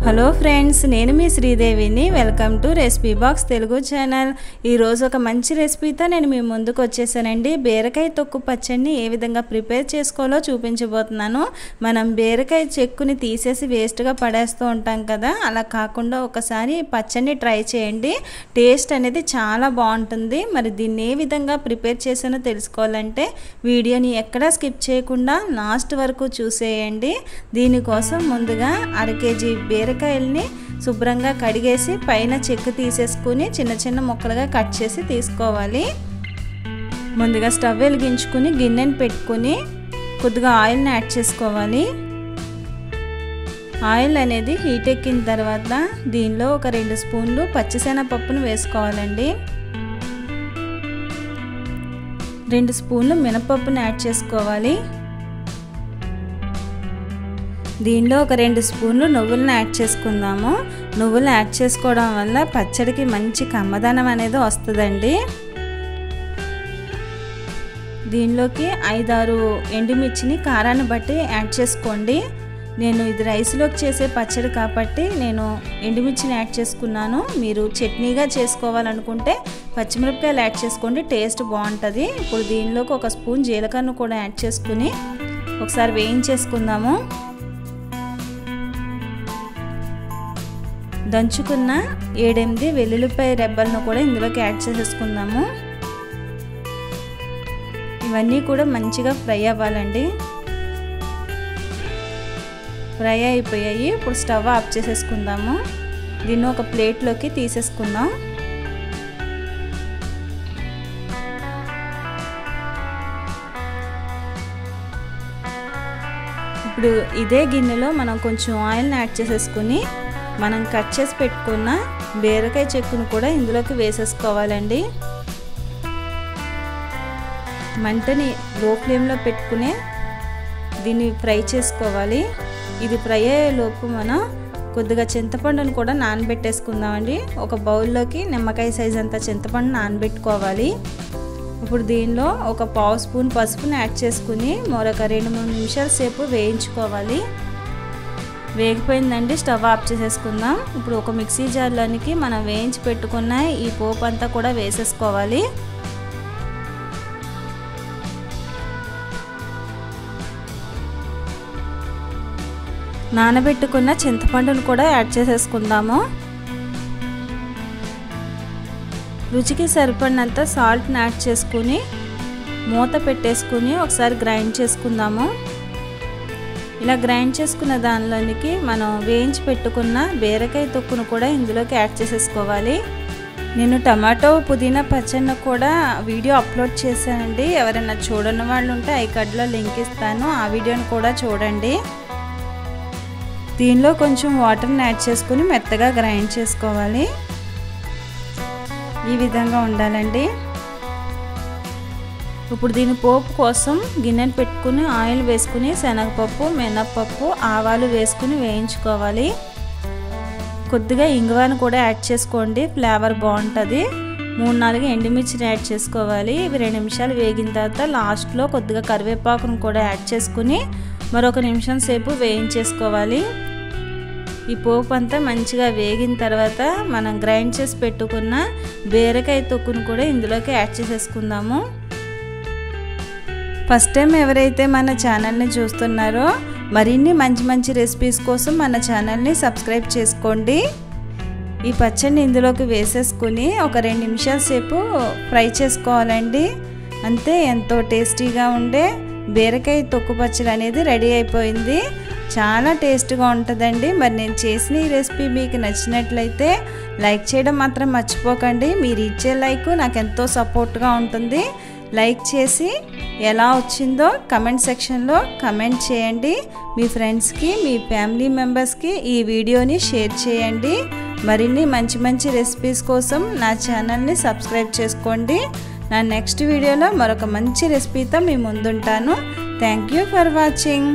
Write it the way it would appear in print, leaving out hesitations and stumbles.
Hello friends, నేను మీ శ్రీదేవిని. Welcome to recipe box Telugu channel. ఈరోజు ఒక మంచి రెసిపీతో నేను మీ ముందుకు వచ్చేసానండి. బీరకాయ తొక్కు పచ్చడిని ఏ విధంగా ప్రిపేర్ చేసుకోవాలో చూపించబోతున్నాను. మనం బీరకాయ చెక్కుని తీసేసి వేస్ట్గా పడేస్తూ ఉంటాం కదా, అలా కాకుండా ఒకసారి పచ్చడిని ట్రై చేయండి. టేస్ట్ అనేది చాలా బాగుంటుంది. మరి దీన్ని ఏ విధంగా ప్రిపేర్ చేసానో తెలుసుకోవాలంటే వీడియోని ఎక్కడా స్కిప్ చేయకుండా లాస్ట్ వరకు చూసేయండి. దీనికోసం ముందుగా 1/2 kg బీరకాయల్ని శుభ్రంగా కడిగేసి పైన చెక్కు తీసేసుకుని చిన్న చిన్న ముక్కలుగా కట్ చేసి తీసుకోవాలి. ముందుగా స్టవ్ వెలిగించుకుని గిన్నెని పెట్టుకుని కొద్దిగా ఆయిల్ని యాడ్ చేసుకోవాలి. ఆయిల్ అనేది హీట్ ఎక్కిన తర్వాత దీనిలో ఒక 2 స్పూన్లు పచ్చిశనగపప్పును వేసుకోవాలండి. 2 స్పూన్లు మినపప్పును యాడ్ చేసుకోవాలి. దీనిలో ఒక 2 స్పూన్లు నువ్వులను యాడ్ చేసుకుందాము. నువ్వులు యాడ్ చేసుకోవడం వల్ల పచ్చడికి మంచి కమ్మదనం అనేది వస్తుందండి. దీనిలోకి 5-6 ఎండుమిర్చిని కారాన్ని బట్టి యాడ్ చేసుకోండి. నేను ఇది రైస్లోకి చేసే పచ్చడి కాబట్టి నేను ఎండుమిర్చిని యాడ్ చేసుకున్నాను. మీరు చట్నీగా చేసుకోవాలనుకుంటే పచ్చిమిరపకాయలు యాడ్ చేసుకోండి, టేస్ట్ బాగుంటుంది. ఇప్పుడు దీనిలోకి 1 స్పూన్ జీలకర్రను కూడా యాడ్ చేసుకుని ఒకసారి వేయించేసుకుందాము. దంచుకున్న 7-8 వెల్లుల్లిపాయ రెబ్బలను కూడా ఇందులోకి యాడ్ చేసేసుకుందాము. ఇవన్నీ కూడా మంచిగా ఫ్రై అవ్వాలండి. ఫ్రై అయిపోయాయి. ఇప్పుడు స్టవ్ ఆఫ్ చేసేసుకుందాము. దీన్ని ఒక ప్లేట్లోకి తీసేసుకుందాం. ఇప్పుడు ఇదే గిన్నెలో మనం కొంచెం ఆయిల్ని యాడ్ చేసేసుకుని మనం కట్ చేసి పెట్టుకున్న బీరకాయ చెక్కును కూడా ఇందులోకి వేసేసుకోవాలండి. మంటని లో ఫ్లేమ్లో పెట్టుకునే దీన్ని ఫ్రై చేసుకోవాలి. ఇది ఫ్రై అయ్యేలోపు మనం కొద్దిగా చింతపండును కూడా నానబెట్టేసుకుందామండి. ఒక బౌల్లోకి నిమ్మకాయ సైజ్ అంత చింతపండు నానబెట్టుకోవాలి. ఇప్పుడు దీనిలో ఒక 1/2 స్పూన్ పసుపుని యాడ్ చేసుకుని మరొక 2-3 నిమిషాల సేపు వేయించుకోవాలి. వేగిపోయిందండి. స్టవ్ ఆఫ్ చేసేసుకుందాం. ఇప్పుడు ఒక మిక్సీ జార్లోనికి మనం వేయించి పెట్టుకున్న ఈ పోపు అంతా కూడా వేసేసుకోవాలి. నానబెట్టుకున్న చింతపండును కూడా యాడ్ చేసేసుకుందాము. రుచికి సరిపడినంత సాల్ట్ని యాడ్ చేసుకుని మూత పెట్టేసుకుని ఒకసారి గ్రైండ్ చేసుకుందాము. ఇలా గ్రైండ్ చేసుకున్న దానిలోనికి మనం వేయించి పెట్టుకున్న బీరకాయ తొక్కును కూడా ఇందులోకి యాడ్ చేసేసుకోవాలి. నేను టమాటో పుదీనా పచ్చడిని కూడా వీడియో అప్లోడ్ చేశానండి. ఎవరైనా చూడని వాళ్ళు ఉంటే ఐకార్డ్లో లింక్ ఇస్తాను, ఆ వీడియోని కూడా చూడండి. దీనిలో కొంచెం వాటర్ని యాడ్ చేసుకుని మెత్తగా గ్రైండ్ చేసుకోవాలి. ఈ విధంగా ఉండాలండి. ఇప్పుడు దీని పోపు కోసం గిన్నెను పెట్టుకుని ఆయిల్ వేసుకుని శనగపప్పు, మినపప్పు, ఆవాలు వేసుకుని వేయించుకోవాలి. కొద్దిగా ఇంగువను కూడా యాడ్ చేసుకోండి, ఫ్లేవర్ బాగుంటుంది. 3-4 ఎండుమిర్చిని యాడ్ చేసుకోవాలి. ఇవి 2 నిమిషాలు వేగిన తర్వాత లాస్ట్లో కొద్దిగా కరివేపాకును కూడా యాడ్ చేసుకుని మరొక నిమిషం సేపు వేయించేసుకోవాలి. ఈ పోపు అంతా మంచిగా వేగిన తర్వాత మనం గ్రైండ్ చేసి పెట్టుకున్న బీరకాయ తొక్కును కూడా ఇందులోకి యాడ్ చేసేసుకుందాము. ఫస్ట్ టైం ఎవరైతే మన ఛానల్ని చూస్తున్నారో మరిన్ని మంచి రెసిపీస్ కోసం మన ఛానల్ని సబ్స్క్రైబ్ చేసుకోండి. ఈ పచ్చడిని ఇందులోకి వేసేసుకుని ఒక 2 నిమిషాల సేపు ఫ్రై చేసుకోవాలండి. అంతే, ఎంతో టేస్టీగా ఉండే బీరకాయ తొక్కు పచ్చడి అనేది రెడీ అయిపోయింది. చాలా టేస్ట్గా ఉంటుందండి. మరి నేను చేసిన ఈ రెసిపీ మీకు నచ్చినట్లయితే లైక్ చేయడం మాత్రం మర్చిపోకండి. మీరు ఇచ్చే లైక్ నాకు ఎంతో సపోర్ట్గా ఉంటుంది. లైక్ చేసి ఎలా వచ్చిందో కమెంట్ సెక్షన్లో కమెంట్ చేయండి. మీ ఫ్రెండ్స్కి, మీ ఫ్యామిలీ మెంబర్స్కి ఈ వీడియోని షేర్ చేయండి. మరిన్ని మంచి రెసిపీస్ కోసం నా ఛానల్ని సబ్స్క్రైబ్ చేసుకోండి. నా నెక్స్ట్ వీడియోలో మరొక మంచి రెసిపీతో మీ ముందుంటాను. Thank you for watching.